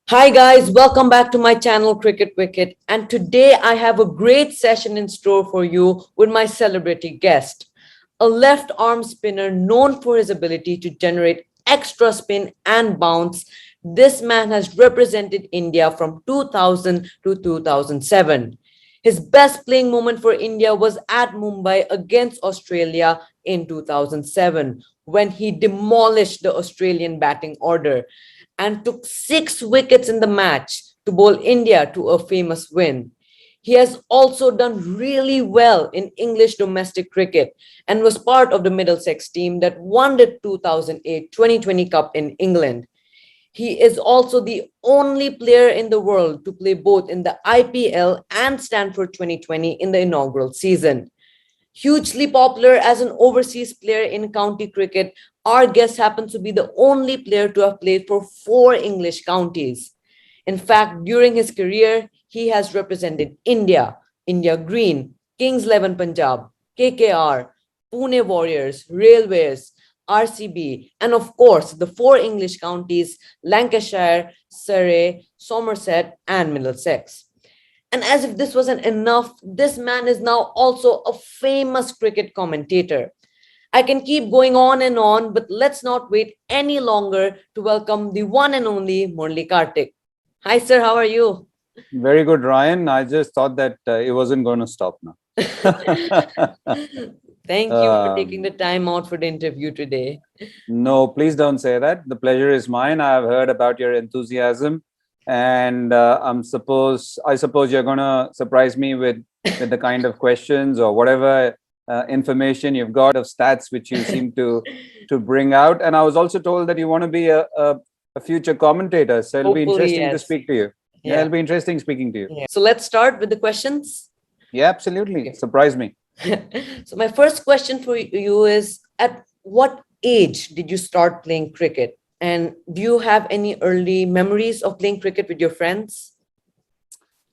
Hi guys, welcome back to my channel Cricket Wicket, and today I have a great session in store for you with my celebrity guest, a left arm spinner known for his ability to generate extra spin and bounce. This man has represented India from 2000 to 2007. His best playing moment for India was at Mumbai against Australia in 2007 when he demolished the Australian batting order and took 6 wickets in the match to bowl India to a famous win. He has also done really well in English domestic cricket and was part of the Middlesex team that won the 2008 T20 Cup in England. He is also the only player in the world to play both in the IPL and Stanford 2020 in the inaugural season. Hugely popular as an overseas player in county cricket, our guest happens to be the only player to have played for 4 English counties. In fact, during his career, he has represented India, India Green, Kings 11 Punjab, KKR, Pune Warriors, Railways, RCB, and of course the 4 English counties Lancashire, Surrey, Somerset, and Middlesex. And as if this wasn't enough, this man is now also a famous cricket commentator. I can keep going on, but let's not wait any longer to welcome the one and only Murali Kartik. Hi, sir, how are you? Very good, Ryan. I just thought that it wasn't going to stop now. Thank you for taking the time out for the interview today. No, please don't say that. The pleasure is mine. I've heard about your enthusiasm, and I suppose you're going to surprise me with the kind of questions or whatever information you've got of stats which you seem to bring out. And I was also told that you want to be a future commentator, so it'll be Hopefully, interesting to yes. speak to you. Yeah, it'll be interesting speaking to you. Yeah. So let's start with the questions. Yeah, absolutely. Surprise me. So my first question for you is, at what age did you start playing cricket? And do you have any early memories of playing cricket with your friends?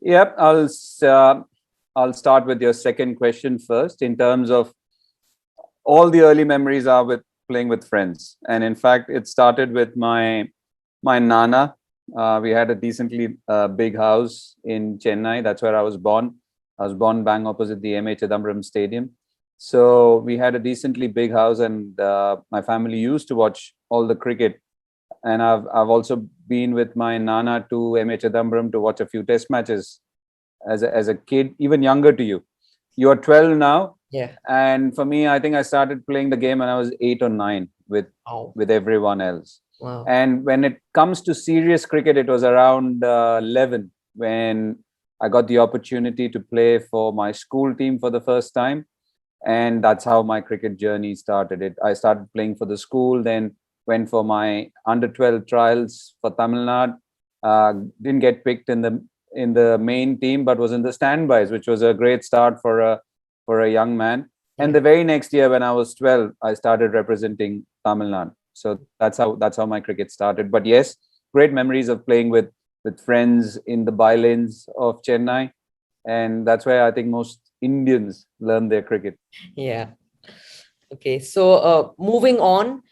Yep, I'll start with your second question first. In terms of all the early memories are with playing with friends, and in fact, it started with my nana. We had a decently big house in Chennai. That's where I was born. I was born bang opposite the M.A. Chidambaram Stadium. So we had a decently big house, and my family used to watch all the cricket. And I've also been with my nana to M.A. Chidambaram to watch a few test matches as a kid, even younger to you. You are 12 now. Yeah. And for me, I think I started playing the game when I was 8 or 9 with everyone else. Wow. And when it comes to serious cricket, it was around 11 when I got the opportunity to play for my school team for the first time. And that's how my cricket journey started. I started playing for the school, then went for my under 12 trials for Tamil Nadu. Didn't get picked in the main team, but was in the standbys, which was a great start for a young man. And the very next year, when I was 12, I started representing Tamil Nadu. So that's how my cricket started. But yes, great memories of playing with friends in the bylanes of Chennai, and that's where I think most Indians learn their cricket. Yeah. Okay. So moving on,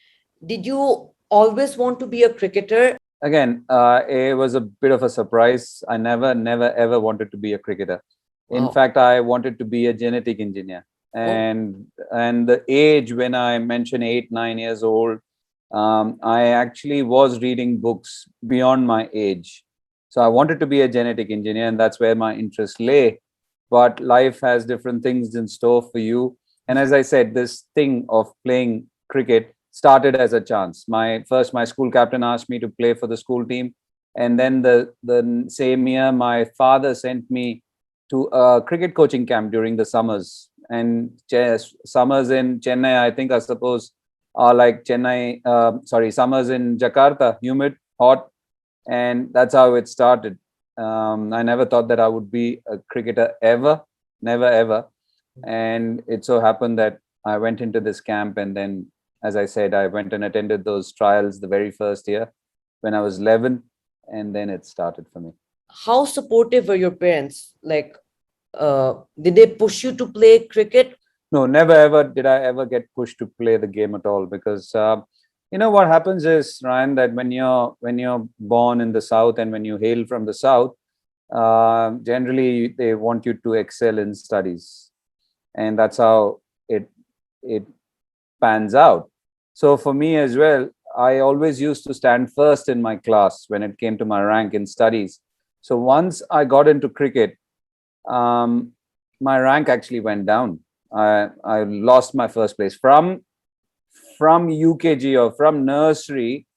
did you always want to be a cricketer? Again, it was a bit of a surprise. I never, ever wanted to be a cricketer. In Wow. fact, I wanted to be a genetic engineer. And the age when I mentioned 8, 9 years old, I actually was reading books beyond my age. So I wanted to be a genetic engineer, and that's where my interest lay. But life has different things in store for you. And as I said, this thing of playing cricket started as a chance. My school captain asked me to play for the school team. And then the same year, my father sent me to a cricket coaching camp during the summers. And summers in Chennai, I think, I suppose, are like summers in Jakarta, humid, hot. And that's how it started. I never thought that I would be a cricketer ever, never ever. And it so happened that I went into this camp, and then, as I said, I went and attended those trials the very first year when I was 11, and then it started for me. How supportive were your parents? Like, did they push you to play cricket? No, never ever did I ever get pushed to play the game at all, because You know what happens is, Ryan, that when you're born in the South and when you hail from the South, generally they want you to excel in studies, and that's how it pans out. So for me as well, I always used to stand first in my class when it came to my rank in studies. So once I got into cricket, um, my rank actually went down. I lost my first place from UKG, or from nursery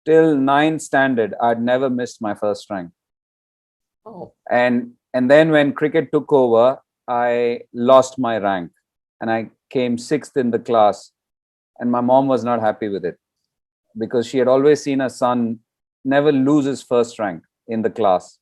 till ninth standard. I'd never missed my first rank. Oh, And then when cricket took over, I lost my rank and I came sixth in the class. And my mom was not happy with it, because she had always seen her son never lose his first rank in the class.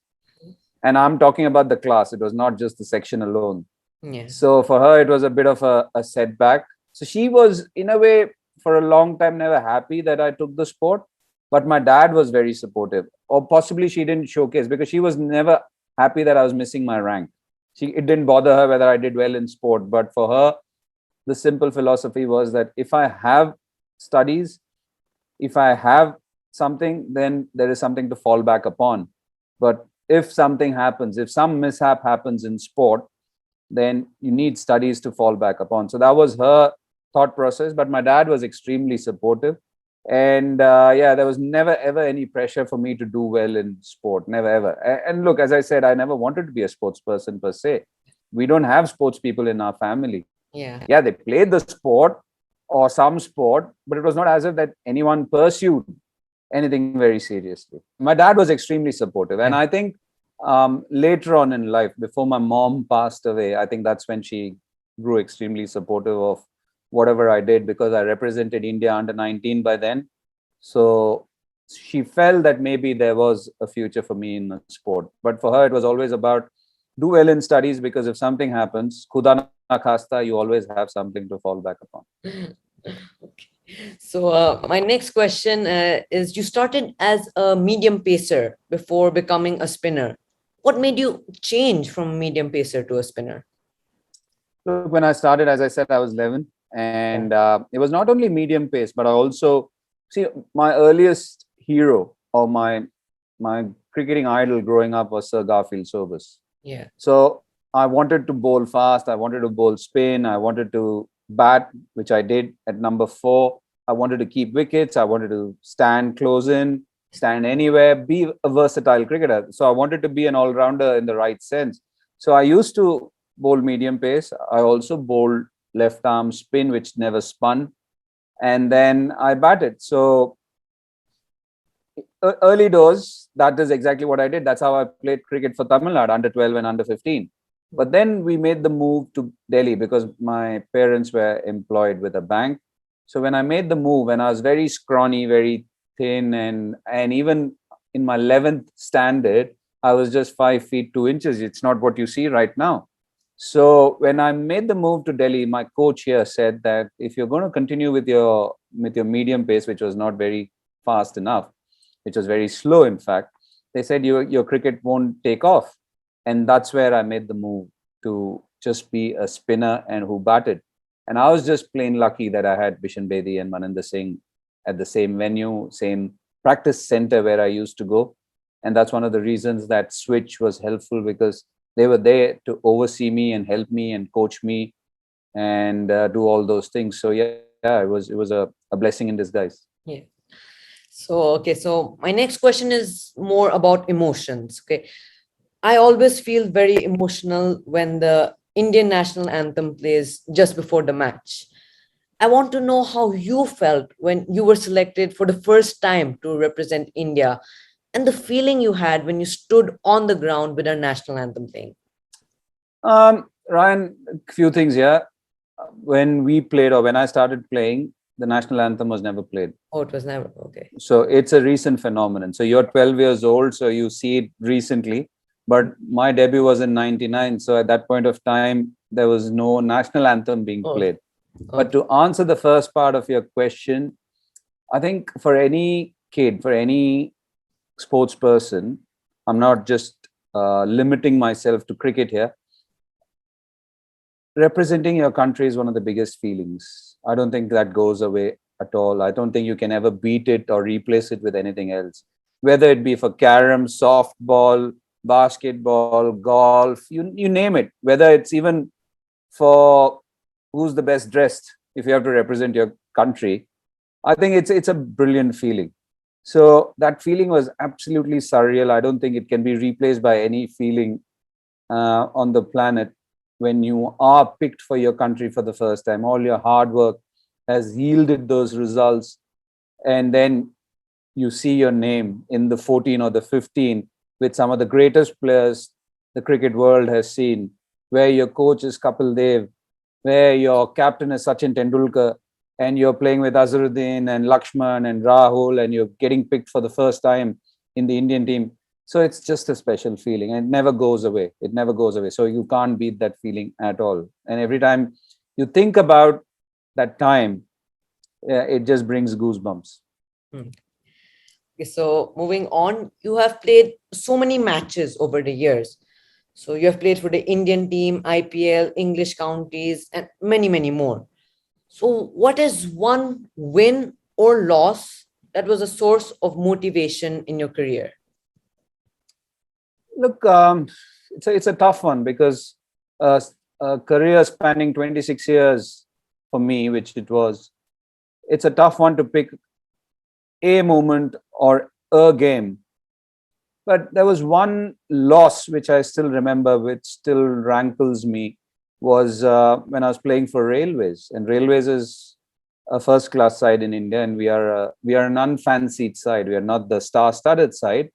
And I'm talking about the class, it was not just the section alone. yeah. So for her, it was a bit of a setback. So she was, in a way, for a long time, never happy that I took the sport. But my dad was very supportive, or possibly she didn't showcase, because she was never happy that I was missing my rank. It didn't bother her whether I did well in sport. But for her, the simple philosophy was that if I have studies, if I have something, then there is something to fall back upon. But if something happens, if some mishap happens in sport, then you need studies to fall back upon. So that was her thought process. But my dad was extremely supportive. And yeah, there was never ever any pressure for me to do well in sport. Never ever. And look, as I said, I never wanted to be a sports person per se. We don't have sports people in our family. Yeah. Yeah, they played the sport or some sport, but it was not as if that anyone pursued anything very seriously. My dad was extremely supportive. And Yeah. I think later on in life, before my mom passed away, I think that's when she grew extremely supportive of whatever I did, because I represented India under 19 by then. So she felt that maybe there was a future for me in the sport. But for her, it was always about do well in studies, because if something happens, khuda na khasta, you always have something to fall back upon. Okay. So my next question is: you started as a medium pacer before becoming a spinner. What made you change from medium pacer to a spinner? Look, when I started, as I said, I was 11, Yeah. and it was not only medium pace, but I also see my earliest hero, or my cricketing idol growing up, was Sir Garfield Sobers. Yeah. So I wanted to bowl fast. I wanted to bowl spin. I wanted to bat, which I did at number 4. I wanted to keep wickets. I wanted to stand close in, stand anywhere, be a versatile cricketer. So I wanted to be an all-rounder in the right sense. So I used to bowl medium pace. I also bowled left arm spin, which never spun. And then I batted. So early doors, that is exactly what I did. That's how I played cricket for Tamil Nadu, under 12 and under 15. But then we made the move to Delhi, because my parents were employed with a bank. So when I made the move, and I was very scrawny, very thin, and even in my 11th standard, I was just 5 feet 2 inches. It's not what you see right now. So when I made the move to Delhi, my coach here said that if you're going to continue with your medium pace, which was not very fast enough, which was very slow, in fact, they said your cricket won't take off. And that's where I made the move to just be a spinner and who batted. And I was just plain lucky that I had Bishan Bedi and Maninder Singh at the same venue, same practice center where I used to go. And that's one of the reasons that switch was helpful, because they were there to oversee me and help me and coach me and do all those things. So yeah, it was a blessing in disguise. Yeah. So okay. So my next question is more about emotions. Okay. I always feel very emotional when the Indian national anthem plays just before the match. I want to know how you felt when you were selected for the first time to represent India, and the feeling you had when you stood on the ground with our national anthem playing. Ryan, a few things here. When we played, or when I started playing, the national anthem was never played. Oh, it was never okay. So it's a recent phenomenon. So you're 12 years old, so you see it recently. But my debut was in 99. So at that point of time, there was no national anthem being Oh, played. But okay. to answer the first part of your question, I think for any kid, for any sports person, I'm not just limiting myself to cricket here. Representing your country is one of the biggest feelings. I don't think that goes away at all. I don't think you can ever beat it or replace it with anything else. Whether it be for carom, softball, basketball, golf, you name it. Whether it's even for who's the best dressed, if you have to represent your country, I think it's a brilliant feeling. So that feeling was absolutely surreal. I don't think it can be replaced by any feeling on the planet when you are picked for your country for the first time. All your hard work has yielded those results, and then you see your name in the 14 or the 15 with some of the greatest players the cricket world has seen, where your coach is Kapil Dev, where your captain is Sachin Tendulkar, and you're playing with Azharuddin and Lakshman and Rahul, and you're getting picked for the first time in the Indian team. So it's just a special feeling, and it never goes away. It never goes away. So you can't beat that feeling at all. And every time you think about that time, it just brings goosebumps. Hmm. Okay, so moving on, you have played so many matches over the years. So you have played for the Indian team, IPL, English counties, and many, many more. So what is one win or loss that was a source of motivation in your career? Look, it's a tough one because a career spanning 26 years for me, which it was, it's a tough one to pick a moment or a game. But there was one loss which I still remember, which still rankles me, was when I was playing for Railways. And Railways is a first-class side in India, and we are an unfancied side. We are not the star-studded side,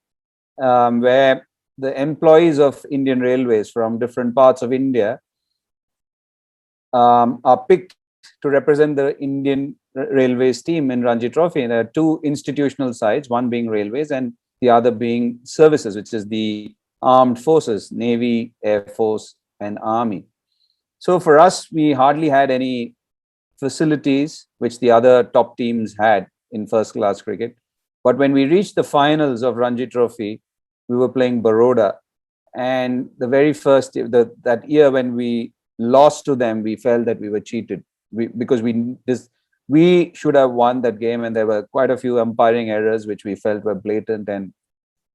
where the employees of Indian Railways from different parts of India are picked to represent the Indian Railways team in Ranji Trophy. And there are two institutional sides, one being Railways and the other being services, which is the armed forces, Navy, Air Force, and Army. So for us, we hardly had any facilities which the other top teams had in first class cricket. But when we reached the finals of Ranji Trophy, we were playing Baroda. And the very first, that year when we lost to them, we felt that we were cheated because we should have won that game, and there were quite a few umpiring errors which we felt were blatant, and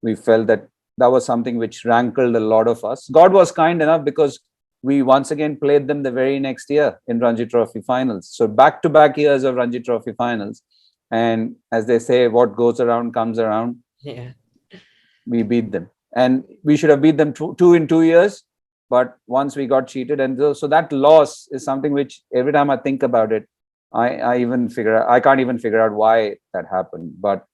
we felt that that was something which rankled a lot of us. God was kind enough because we once again played them the very next year in Ranji Trophy finals. So back-to-back years of Ranji Trophy finals, and as they say, what goes around comes around. Yeah. We beat them, and we should have beat them two in 2 years, but once we got cheated. And so that loss is something which every time I think about it, I can't even figure out why that happened. But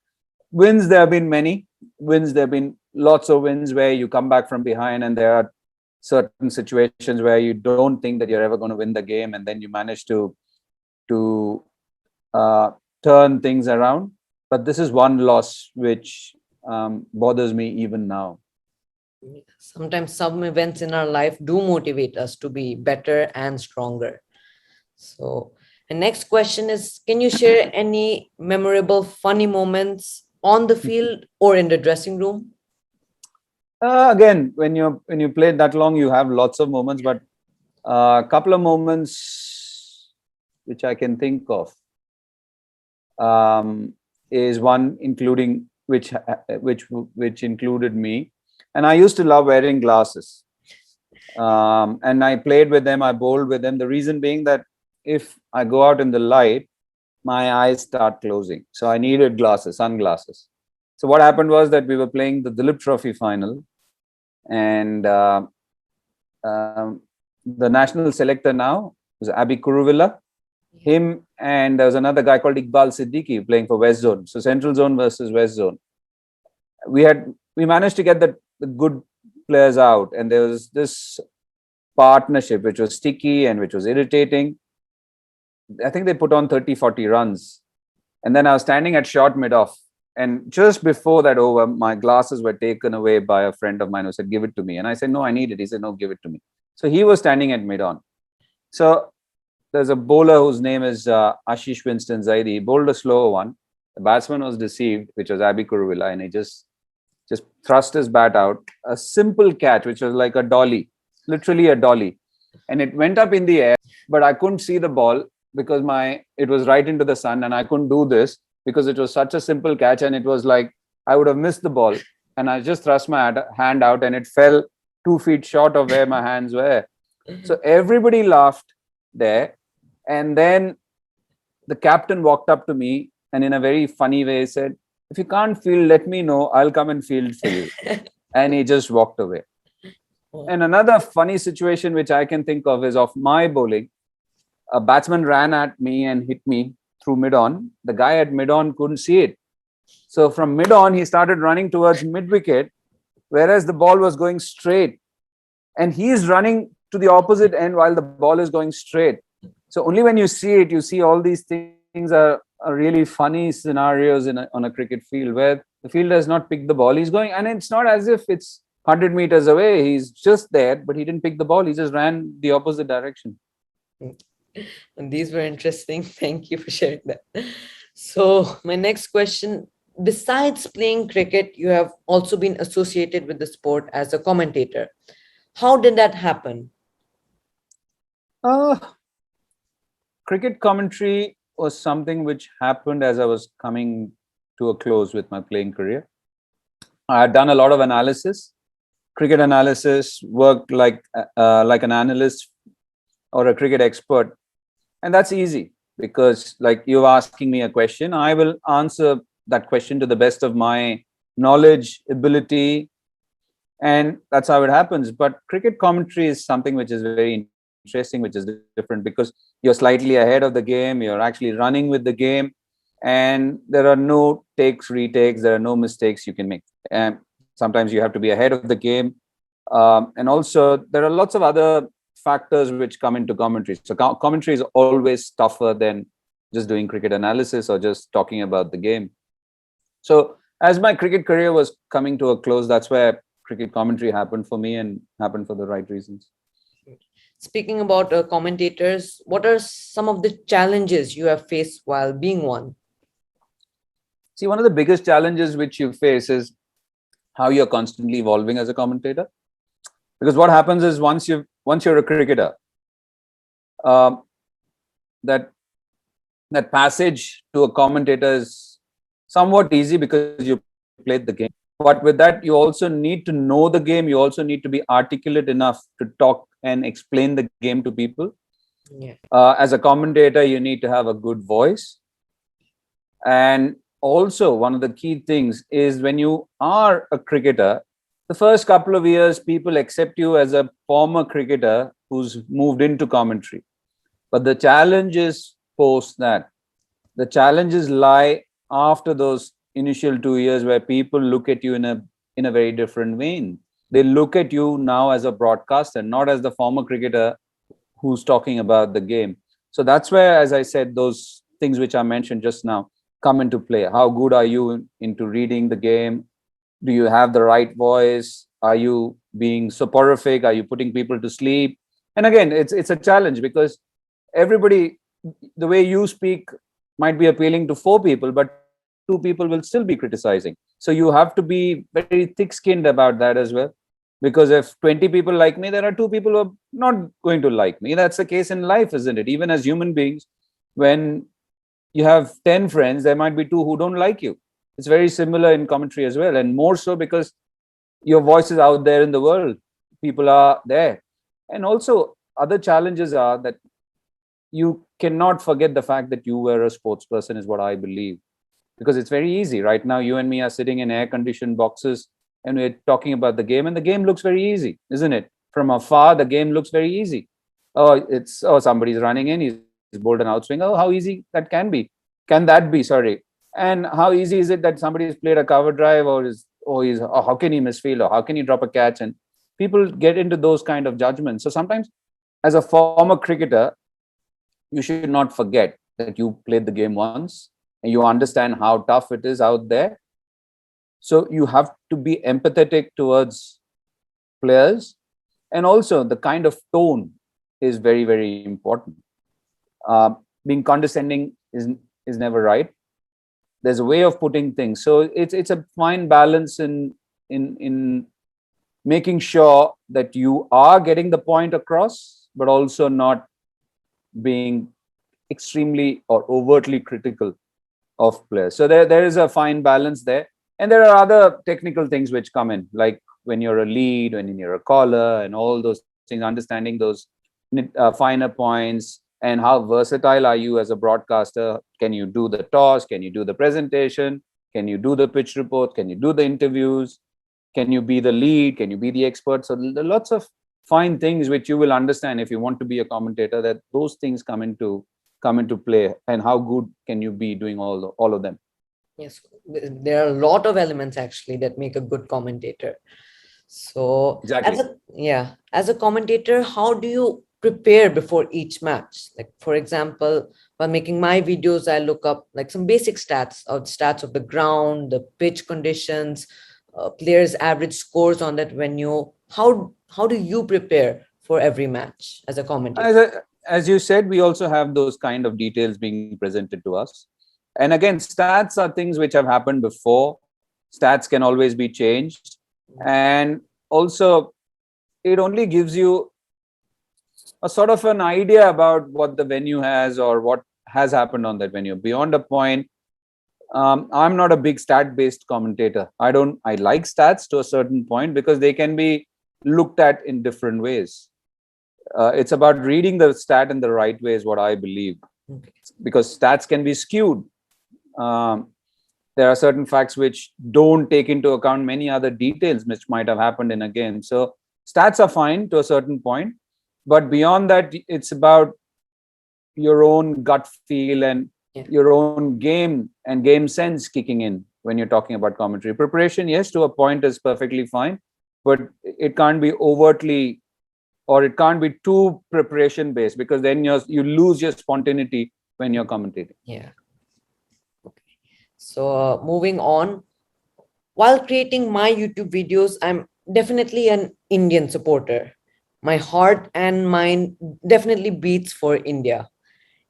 wins, there have been many wins. There have been lots of wins where you come back from behind, and there are certain situations where you don't think that you're ever going to win the game, and then you manage to turn things around. But this is one loss which bothers me even now. Sometimes some events in our life do motivate us to be better and stronger. So, the next question is, can you share any memorable, funny moments on the field or in the dressing room? Again, when you played that long, you have lots of moments, but a couple of moments which I can think of is one including which included me, and I used to love wearing glasses, and I played with them, I bowled with them. The reason being that if I go out in the light, my eyes start closing, so I needed sunglasses. So what happened was that we were playing the Dilip Trophy final, and the national selector now was Abby Kuruvilla. Him and there was another guy called Iqbal Siddiqui playing for West Zone. So Central Zone versus West Zone. We managed to get the good players out, and there was this partnership which was sticky and which was irritating. I think they put on 30-40 runs, and then I was standing at short mid-off, and just before that over, my glasses were taken away by a friend of mine who said, "Give it to me." And I said, "No, I need it." He said, "No, give it to me." So he was standing at mid-on. So there's a bowler whose name is Ashish Winston Zaidi. He bowled a slower one. The batsman was deceived, which was Abby Kuruvilla, and he just thrust his bat out. A simple catch, which was like a dolly, literally a dolly. And it went up in the air, but I couldn't see the ball. because it was right into the sun, and I couldn't do this because it was such a simple catch, and it was like I would have missed the ball, and I just thrust my hand out, and it fell 2 feet short of where my hands were. So everybody laughed there, and then the captain walked up to me and in a very funny way said, "If you can't field, let me know. I'll come and field for you." And he just walked away. And another funny situation which I can think of is of my bowling. A batsman ran at me and hit me through mid-on. The guy at mid-on couldn't see it. So from mid-on, he started running towards mid-wicket, whereas the ball was going straight. And he's running to the opposite end while the ball is going straight. So only when you see it, you see all these things are really funny scenarios on a cricket field where the fielder has not picked the ball. He's going, and it's not as if it's 100 meters away. He's just there, but he didn't pick the ball. He just ran the opposite direction. And these were interesting. Thank you for sharing that. So my next question, besides playing cricket, you have also been associated with the sport as a commentator. How did that happen? Cricket commentary was something which happened as I was coming to a close with my playing career. I had done a lot of analysis, cricket analysis, worked like an analyst or a cricket expert. And that's easy because like you're asking me a question, I will answer that question to the best of my knowledge, ability, and that's how it happens. But cricket commentary is something which is very interesting, which is different because you're slightly ahead of the game, you're actually running with the game, and there are no takes, retakes, there are no mistakes you can make. And sometimes you have to be ahead of the game. And also there are lots of other factors which come into commentary. So commentary is always tougher than just doing cricket analysis or just talking about the game. So as my cricket career was coming to a close, that's where cricket commentary happened for me and happened for the right reasons. Speaking about commentators, what are some of the challenges you have faced while being one? See, one of the biggest challenges which you face is how you're constantly evolving as a commentator. Because what happens is once you're a cricketer, that passage to a commentator is somewhat easy because you played the game. But with that, you also need to know the game. You also need to be articulate enough to talk and explain the game to people. Yeah. As a commentator, you need to have a good voice. And also, one of the key things is when you are a cricketer, the first couple of years, people accept you as a former cricketer who's moved into commentary. But the challenge is post that. The challenges lie after those initial 2 years where people look at you in a very different vein. They look at you now as a broadcaster, not as the former cricketer who's talking about the game. So that's where, as I said, those things which I mentioned just now come into play. How good are you into reading the game? Do you have the right voice? Are you being soporific? Are you putting people to sleep? And again, it's a challenge because everybody, the way you speak might be appealing to 4 people, but 2 people will still be criticizing. So you have to be very thick-skinned about that as well. Because if 20 people like me, there are 2 people who are not going to like me. That's the case in life, isn't it? Even as human beings, when you have 10 friends, there might be 2 who don't like you. It's very similar in commentary as well. And more so because your voice is out there in the world. People are there. And also other challenges are that you cannot forget the fact that you were a sports person is what I believe. Because it's very easy. Right now, you and me are sitting in air-conditioned boxes and we're talking about the game, and the game looks very easy, isn't it? From afar, the game looks very easy. Somebody's running in, he's bowled an outswing. Oh, how easy that can be. Can that be, sorry. And how easy is it that somebody's played a cover drive or how can he misfield or how can he drop a catch? And people get into those kind of judgments. So sometimes as a former cricketer, you should not forget that you played the game once and you understand how tough it is out there. So you have to be empathetic towards players, and also the kind of tone is very, very important. Being condescending is never right. There's a way of putting things. So it's a fine balance in making sure that you are getting the point across, but also not being extremely or overtly critical of players. So there is a fine balance there. And there are other technical things which come in, like when you're a lead, when you're a caller, and all those things, understanding those finer points, and how versatile are you as a broadcaster. Can you do the toss? Can you do the presentation? Can you do the pitch report? Can you do the interviews? Can you be the lead? Can you be the expert? So there are lots of fine things which you will understand if you want to be a commentator, that those things come into play, and how good can you be doing all of them. Yes, there are a lot of elements actually that make a good commentator. So Exactly. as a commentator, how do you prepare before each match? Like, for example, while making my videos, I look up like some basic stats of the ground, the pitch conditions, players' average scores on that venue. How do you prepare for every match as a commentator? As you said, we also have those kind of details being presented to us. And again, stats are things which have happened before. Stats can always be changed. And also, it only gives you a sort of an idea about what the venue has or what has happened on that venue. Beyond a point, I'm not a big stat-based commentator. I like stats to a certain point because they can be looked at in different ways. It's about reading the stat in the right way is what I believe, because stats can be skewed. There are certain facts which don't take into account many other details which might have happened in a game. So stats are fine to a certain point, but beyond that, it's about your own gut feel and your own game and game sense kicking in when you're talking about commentary. Preparation, yes, to a point is perfectly fine, but it can't be overtly, or it can't be too preparation based, because then you lose your spontaneity when you're commentating. Yeah. Okay. So moving on, while creating my YouTube videos, I'm definitely an Indian supporter. My heart and mind definitely beats for India.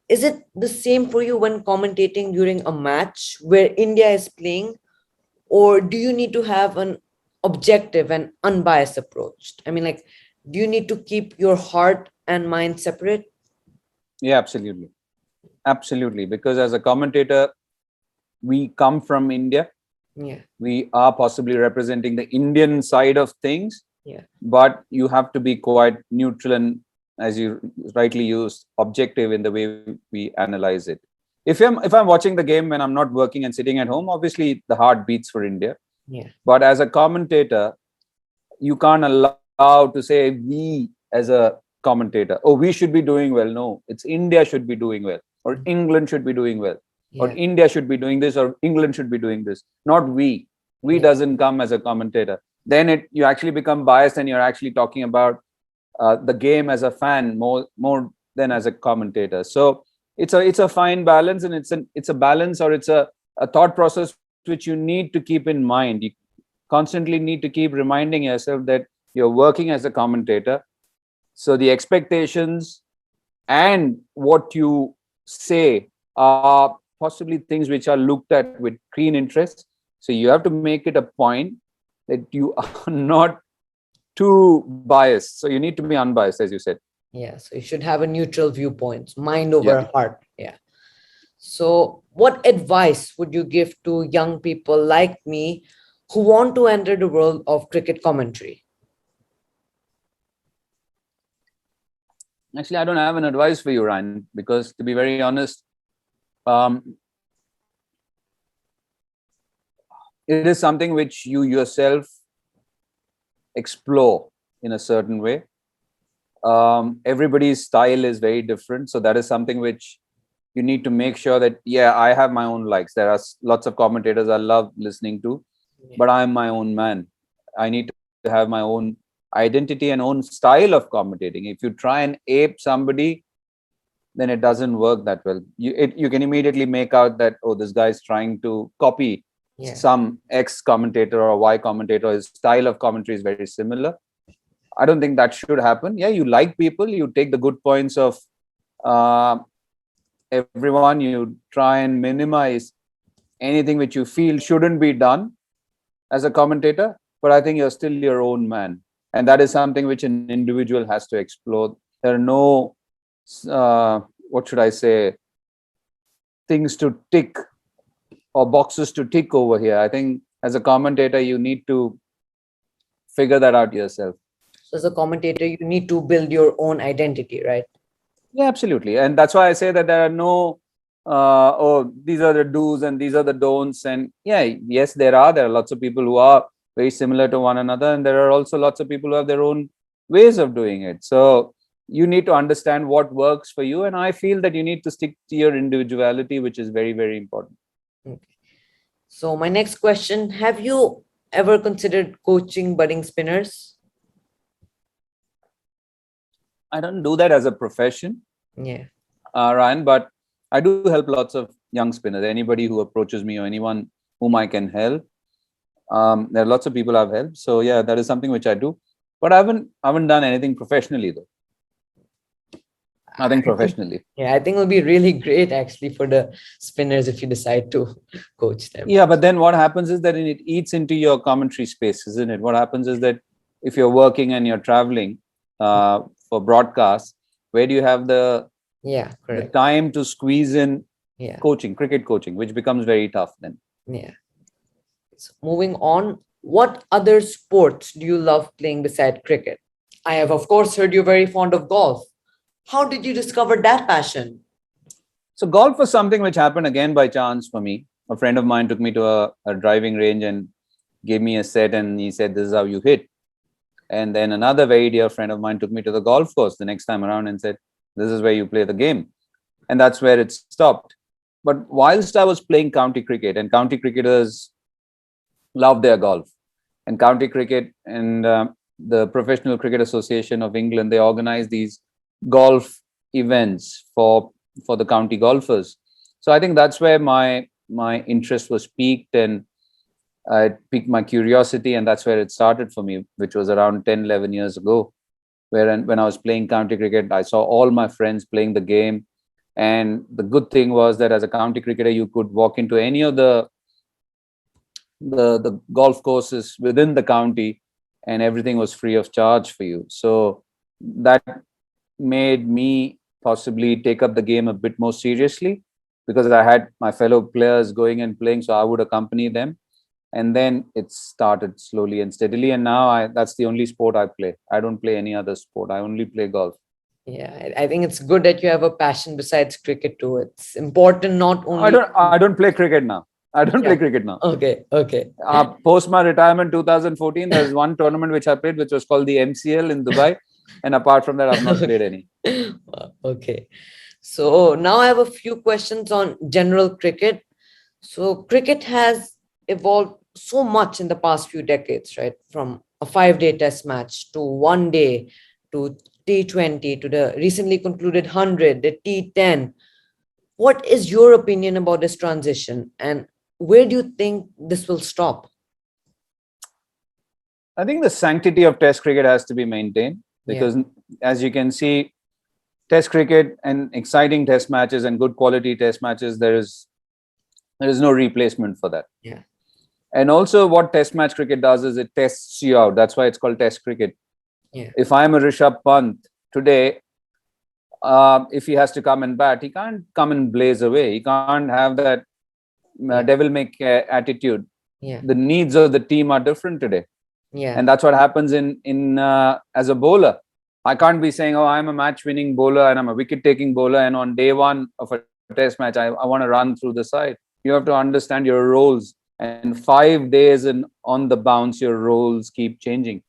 Is it the same for you when commentating during a match where India is playing, or do you need to have an objective and unbiased approach? I mean, like, do you need to keep your heart and mind separate? Yeah, absolutely. Absolutely. Because as a commentator, we come from India. Yeah. We are possibly representing the Indian side of things. Yeah. But you have to be quite neutral and, as you rightly used, objective in the way we analyze it. If I'm watching the game when I'm not working and sitting at home, obviously the heart beats for India. Yeah. But as a commentator, you can't allow to say we as a commentator, oh, we should be doing well. No, it's India should be doing well, or England should be doing well, or India should be doing this, or England should be doing this, not we. We doesn't come as a commentator. Then you actually become biased, and you're actually talking about the game as a fan more than as a commentator. So it's a fine balance, and it's a balance, or it's a thought process which you need to keep in mind. You constantly need to keep reminding yourself that you're working as a commentator. So the expectations and what you say are possibly things which are looked at with keen interest. So you have to make it a point that you are not too biased. So you need to be unbiased, as you said. Yeah. So you should have a neutral viewpoint, mind over heart. Yeah. So what advice would you give to young people like me who want to enter the world of cricket commentary? Actually, I don't have an advice for you, Ryan, because to be very honest, it is something which you yourself explore in a certain way. Everybody's style is very different. So that is something which you need to make sure that, I have my own likes. There are lots of commentators I love listening to, but I'm my own man. I need to have my own identity and own style of commentating. If you try and ape somebody, then it doesn't work that well. You can immediately make out that, oh, this guy is trying to copy some X commentator or Y commentator. His style of commentary is very similar. I don't think that should happen. Yeah, you like people, you take the good points of everyone, you try and minimize anything which you feel shouldn't be done as a commentator, but I think you're still your own man. And that is something which an individual has to explore. There are no, what should I say, things to tick or boxes to tick over here. I think as a commentator, you need to figure that out yourself. So as a commentator, you need to build your own identity, right? Yeah, absolutely. And that's why I say that there are no, oh, these are the do's and these are the don'ts. And yeah, yes, there are lots of people who are very similar to one another. And there are also lots of people who have their own ways of doing it. So you need to understand what works for you. And I feel that you need to stick to your individuality, which is very, very important. Okay. So my next question, have you ever considered coaching budding spinners? I don't do that as a profession, Yeah. Ryan, but I do help lots of young spinners. Anybody who approaches me or anyone whom I can help. There are lots of people I've helped. So yeah, that is something which I do. But I haven't done anything professionally though. Nothing professionally. Yeah, I think it'll be really great actually for the spinners if you decide to coach them. Yeah, but then what happens is that it eats into your commentary space, isn't it? What happens is that if you're working and you're traveling for broadcasts, where do you have the Correct. time to squeeze in Coaching, cricket coaching, which becomes very tough then. Yeah. So moving on, what other sports do you love playing beside cricket? I have, of course, heard you're very fond of golf. How did you discover that passion? So golf was something which happened again by chance for me. A friend of mine took me to a driving range and gave me a set and he said, this is how you hit. And then another very dear friend of mine took me to the golf course the next time around and said, this is where you play the game. And that's where it stopped. But whilst I was playing county cricket, and county cricketers love their golf, and county cricket and the Professional Cricket Association of England, they organize these golf events for the county golfers. So I think that's where my interest was piqued, and it piqued my curiosity, and that's where it started for me, which was around 10-11 years ago, when I was playing county cricket. I saw all my friends playing the game, and the good thing was that as a county cricketer, you could walk into any of the golf courses within the county, and everything was free of charge for you. So that made me possibly take up the game a bit more seriously, because I had my fellow players going and playing, so I would accompany them. And then it started slowly and steadily, and now that's the only sport I play. I don't play any other sport. I only play golf. Yeah, I think it's good that you have a passion besides cricket too. It's important not only. I don't play cricket now. I don't play cricket now. Okay. Post my retirement 2014, there's one tournament which I played, which was called the MCL in Dubai. And apart from that, I've not played any. Okay. So now I have a few questions on general cricket. So cricket has evolved so much in the past few decades, right? From a 5-day test match to 1 day to T20 to the recently concluded 100, the T10. What is your opinion about this transition, and where do you think this will stop? I think the sanctity of Test cricket has to be maintained, because as you can see, Test cricket and exciting Test matches and good quality Test matches, there is no replacement for that. Yeah. And also what Test match cricket does is it tests you out. That's why it's called Test cricket. Yeah. If I'm a Rishabh Pant today, if he has to come and bat, he can't come and blaze away. He can't have that devil-may-care attitude. Yeah. The needs of the team are different today. Yeah. And that's what happens in as a bowler. I can't be saying, oh, I'm a match-winning bowler and I'm a wicket-taking bowler, and on day one of a Test match, I want to run through the side. You have to understand your roles. And 5 days on the bounce, your roles keep changing.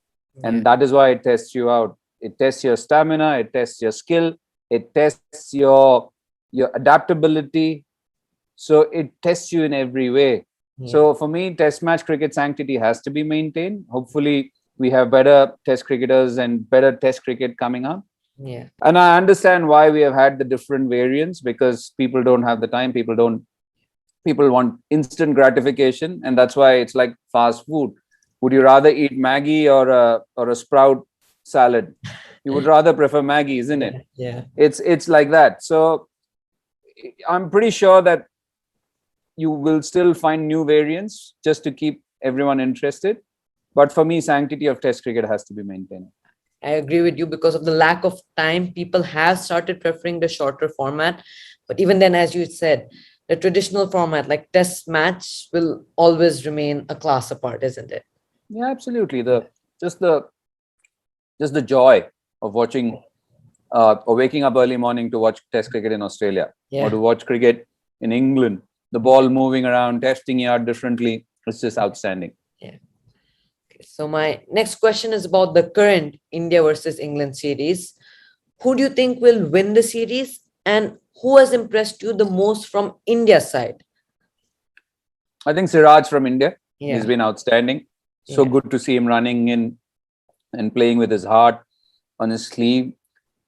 And that is why it tests you out. It tests your stamina, it tests your skill, it tests your adaptability. So it tests you in every way. So for me, Test match cricket sanctity has to be maintained. Hopefully, we have better Test cricketers and better Test cricket coming up. Yeah. And I understand why we have had the different variants, because people don't have the time. People want instant gratification, and that's why it's like fast food. Would you rather eat Maggie or a sprout salad? You would rather prefer Maggie, isn't it? Yeah. It's like that. So I'm pretty sure that you will still find new variants just to keep everyone interested. But for me, sanctity of Test cricket has to be maintained. I agree with you. Because of the lack of time, people have started preferring the shorter format. But even then, as you said, the traditional format like test match will always remain a class apart, isn't it? Yeah, absolutely. Just the just the joy of watching or waking up early morning to watch Test cricket in Australia or to watch cricket in England, the ball moving around, testing yard differently. It's just outstanding. Yeah. Okay, so my next question is about the current India versus England series. Who do you think will win the series, and who has impressed you the most from India's side? I think Siraj from India, he's Yeah. been outstanding. So Yeah. good to see him running in and playing with his heart on his sleeve.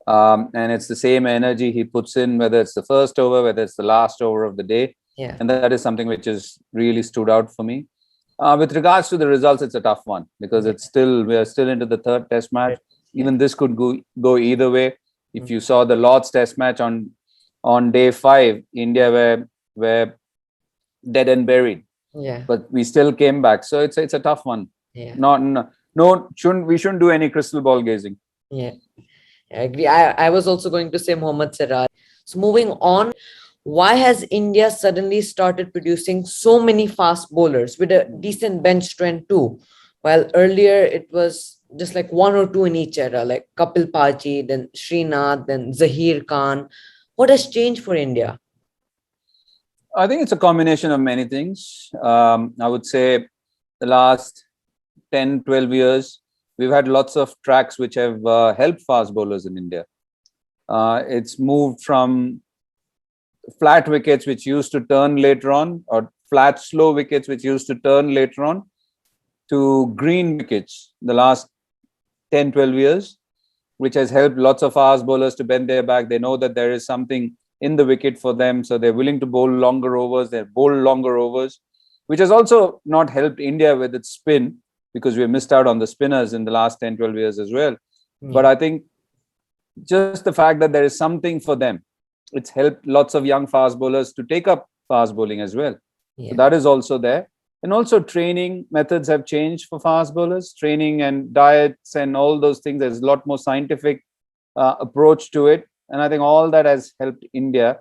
And it's the same energy he puts in, whether it's the first over, whether it's the last over of the day. Yeah. And that is something which has really stood out for me. With regards to the results, it's a tough one because we are still into the third test match. Even this could go either way. If you saw the Lord's test match on day 5, India were dead and buried. Yeah. But we still came back. So it's a tough one. Yeah. We shouldn't do any crystal ball gazing. Yeah. I agree. I was also going to say Mohammad Siraj. So moving on, why has India suddenly started producing so many fast bowlers with a decent bench strength too? While earlier it was just like one or two in each era, like Kapil Paji, then Srinath, then Zahir Khan. What has changed for India? I think it's a combination of many things. I would say the last 10, 12 years, we've had lots of tracks which have helped fast bowlers in India. It's moved from flat wickets which used to turn later on, or flat slow wickets which used to turn later on, to green wickets the last 10, 12 years, which has helped lots of fast bowlers to bend their back. They know that there is something in the wicket for them, so they're willing to bowl longer overs. They bowl longer overs, which has also not helped India with its spin, because we missed out on the spinners in the last 10, 12 years as well. But I think just the fact that there is something for them, it's helped lots of young fast bowlers to take up fast bowling as well. So that is also there. And also training methods have changed for fast bowlers, training and diets and all those things. There's a lot more scientific approach to it. And I think all that has helped India.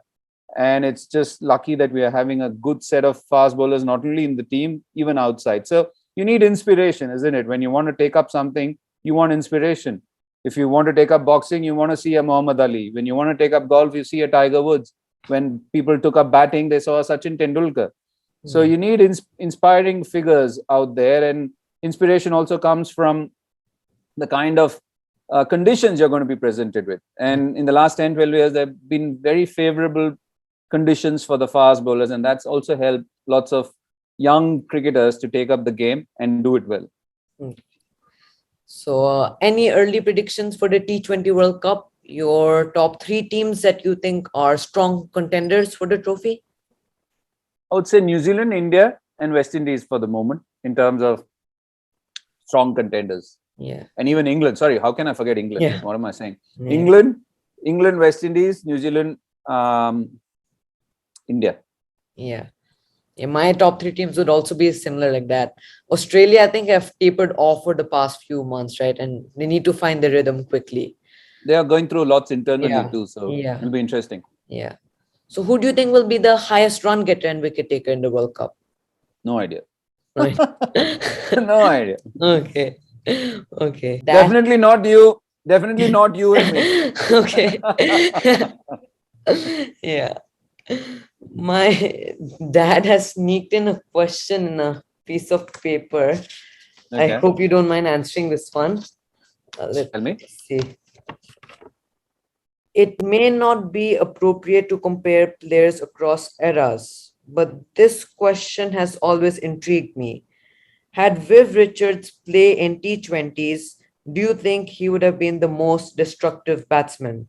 And it's just lucky that we are having a good set of fast bowlers, not only in the team, even outside. So you need inspiration, isn't it? When you want to take up something, you want inspiration. If you want to take up boxing, you want to see a Muhammad Ali. When you want to take up golf, you see a Tiger Woods. When people took up batting, they saw a Sachin Tendulkar. So you need inspiring figures out there. And inspiration also comes from the kind of conditions you're going to be presented with. And in the last 10, 12 years, there have been very favorable conditions for the fast bowlers. And that's also helped lots of young cricketers to take up the game and do it well. So any early predictions for the T20 World Cup? Your top 3 teams that you think are strong contenders for the trophy? I would say New Zealand, India, and West Indies for the moment in terms of strong contenders. Yeah. And even England. Sorry, how can I forget England? Yeah. What am I saying? Yeah. England, West Indies, New Zealand, India. Yeah. My top 3 teams would also be similar like that. Australia, I think, have tapered off for the past few months, right? And they need to find the rhythm quickly. They are going through lots internally too, so it'll be interesting. Yeah. So who do you think will be the highest run getter and wicket taker in the World Cup? No idea. Right. No idea. Okay. Okay. Definitely not you. Definitely not you and me. Okay. Yeah. My dad has sneaked in a question in a piece of paper. Okay. I hope you don't mind answering this one. Let's Tell me. see. It may not be appropriate to compare players across eras, but this question has always intrigued me. Had Viv Richards play in T20s, do you think he would have been the most destructive batsman?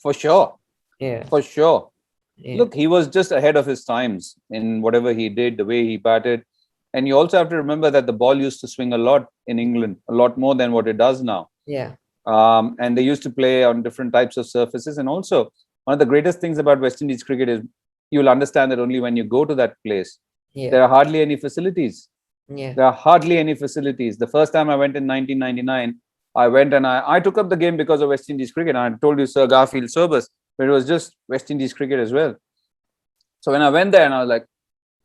For sure. Yeah. For sure. Yeah. Look, he was just ahead of his times in whatever he did, the way he batted. And you also have to remember that the ball used to swing a lot in England, a lot more than what it does now. Yeah. And they used to play on different types of surfaces. And also, one of the greatest things about West Indies cricket is you'll understand that only when you go to that place, there are hardly any facilities. Yeah. There are hardly any facilities. The first time I went in 1999, I went and I took up the game because of West Indies cricket. And I told you Sir Garfield Sobers, but it was just West Indies cricket as well. So when I went there and I was like,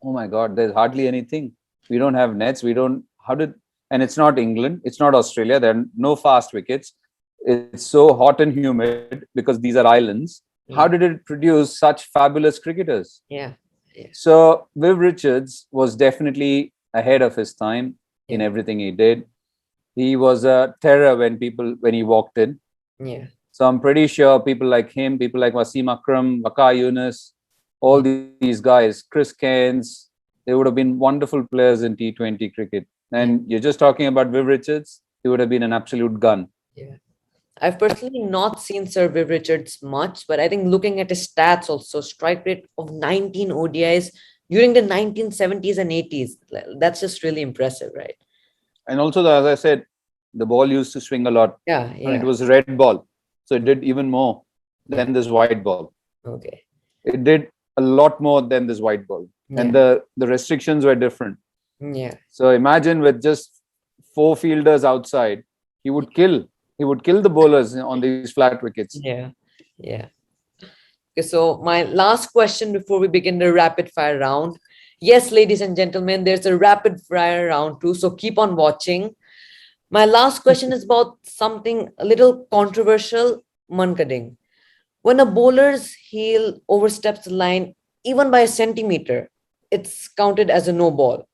oh my God, there's hardly anything. We don't have nets. And it's not England. It's not Australia. There are no fast wickets. It's so hot and humid because these are islands. How did it produce such fabulous cricketers? Yeah. Yeah. So Viv Richards was definitely ahead of his time in Yeah. everything he did. He was a terror when he walked in. Yeah. So I'm pretty sure people like him, people like Wasim Akram, Waqar Yunus, all these guys, Chris Cairns, they would have been wonderful players in T20 cricket. And you're just talking about Viv Richards, he would have been an absolute gun. Yeah. I've personally not seen Sir Viv Richards much, but I think looking at his stats also, strike rate of 19 ODIs during the 1970s and 80s. That's just really impressive, right? And also, as I said, the ball used to swing a lot. Yeah. And Yeah. it was a red ball. So it did even more than this white ball. Okay. It did a lot more than this white ball. And the restrictions were different. Yeah. So imagine with just 4 fielders outside, he would kill the bowlers on these flat wickets. Yeah. Yeah. Okay, so my last question before we begin the rapid fire round. Yes, ladies and gentlemen, there's a rapid fire round too, so keep on watching. My last question is about something a little controversial, Mankading. When a bowler's heel oversteps the line even by a centimeter, it's counted as a no ball.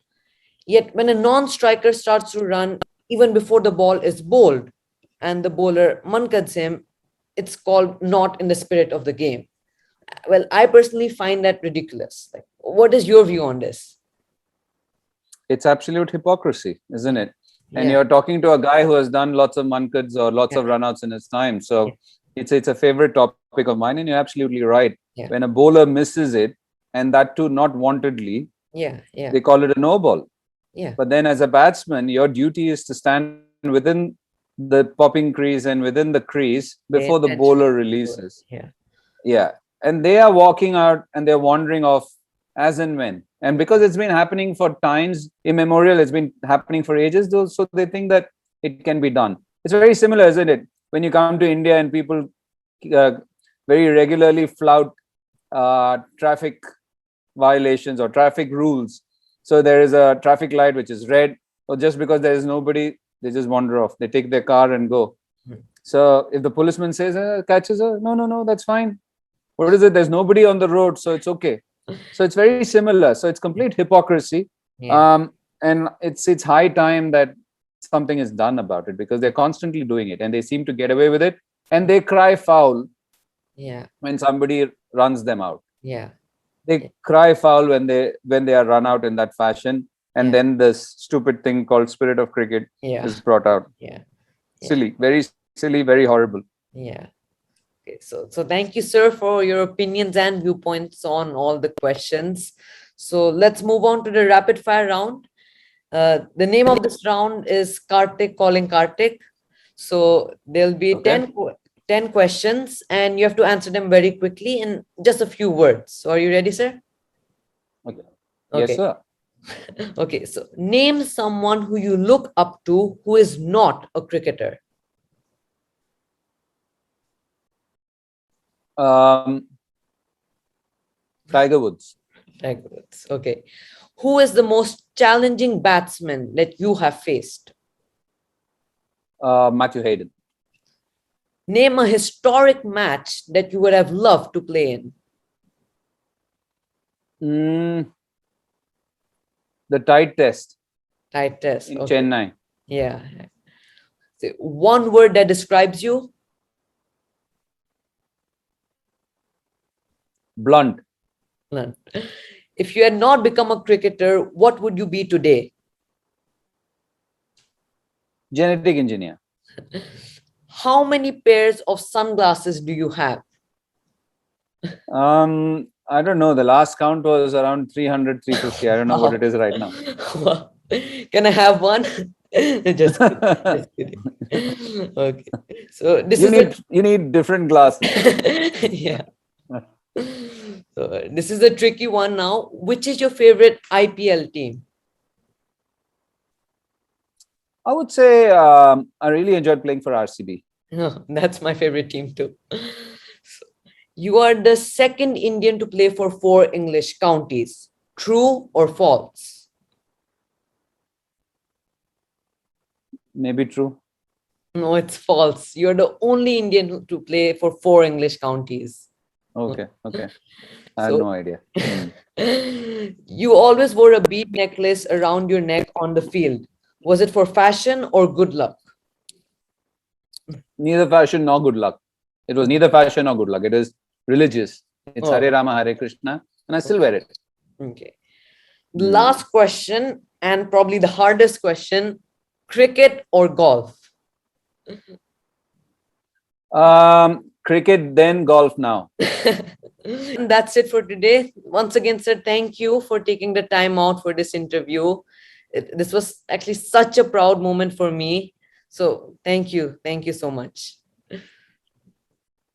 Yet when a non-striker starts to run even before the ball is bowled and the bowler mankads him, it's called not in the spirit of the game. Well, I personally find that ridiculous. Like, what is your view on this? It's absolute hypocrisy, isn't it? And Yeah. you're talking to a guy who has done lots of mankads or lots of runouts in his time. So it's a favorite topic of mine, and you're absolutely right. Yeah. When a bowler misses it, and that too not wantedly, Yeah. they call it a no ball. Yeah. But then as a batsman, your duty is to stand within the popping crease and within the crease before the bowler releases. Yeah. Yeah. And they are walking out and they're wandering off as and when. And because it's been happening for times immemorial, it's been happening for ages, though, so they think that it can be done. It's very similar, isn't it? When you come to India and people very regularly flout traffic violations or traffic rules. So there is a traffic light which is red, or just because there is nobody, they just wander off. They take their car and go. So if the policeman says, catches her, no, that's fine. What is it? There's nobody on the road, so it's okay. So it's very similar. So it's complete hypocrisy. And it's high time that something is done about it, because they're constantly doing it and they seem to get away with it. And they cry foul when somebody runs them out. They cry foul when they are run out in that fashion. And then this stupid thing called spirit of cricket is brought out. Silly, very silly, very horrible. Okay, so thank you, sir, for your opinions and viewpoints on all the questions. So let's move on to the rapid fire round. The name of this round is Karthik calling Karthik. So there'll be 10 questions and you have to answer them very quickly in just a few words. So are you ready, sir? Okay. Yes, sir. Okay, so name someone who you look up to who is not a cricketer. Tiger Woods. Tiger Woods. Okay. Who is the most challenging batsman that you have faced? Matthew Hayden. Name a historic match that you would have loved to play in. The Tide Test. Tide Test. In Chennai. Yeah. So one word that describes you. Blunt. Blunt. If you had not become a cricketer, what would you be today? Genetic engineer. How many pairs of sunglasses do you have? I don't know. The last count was around 300, 350. I don't know what it is right now. Can I have one? Just kidding. Okay. So this you need different glasses. Yeah. So this is a tricky one now. Which is your favorite IPL team? I would say I really enjoyed playing for RCB. That's my favorite team too. So, You are the second Indian to play for 4 English counties. True or false? Maybe true. No, it's false. You're the only Indian to play for 4 English counties. Okay. Okay. I had So no idea. you always wore a bead necklace around your neck on the field. Was it for fashion or good luck? Neither fashion nor good luck. It was neither fashion nor good luck. It is religious. It's Oh, Hare Rama, Hare Krishna, and I still wear it. okay. The last question, and probably the hardest question, cricket or golf? Cricket, then golf now. And that's it for today. Once again, sir, thank you for taking the time out for this interview. This was actually such a proud moment for me. So thank you. Thank you so much.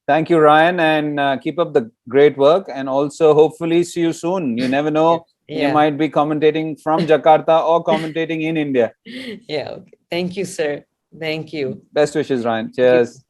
Thank you, Ryan, and keep up the great work. And also, hopefully, see you soon. You never know. You Yeah. might be commentating from Jakarta or commentating in India. Yeah. Okay. Thank you, sir. Thank you. Best wishes, Ryan. Cheers.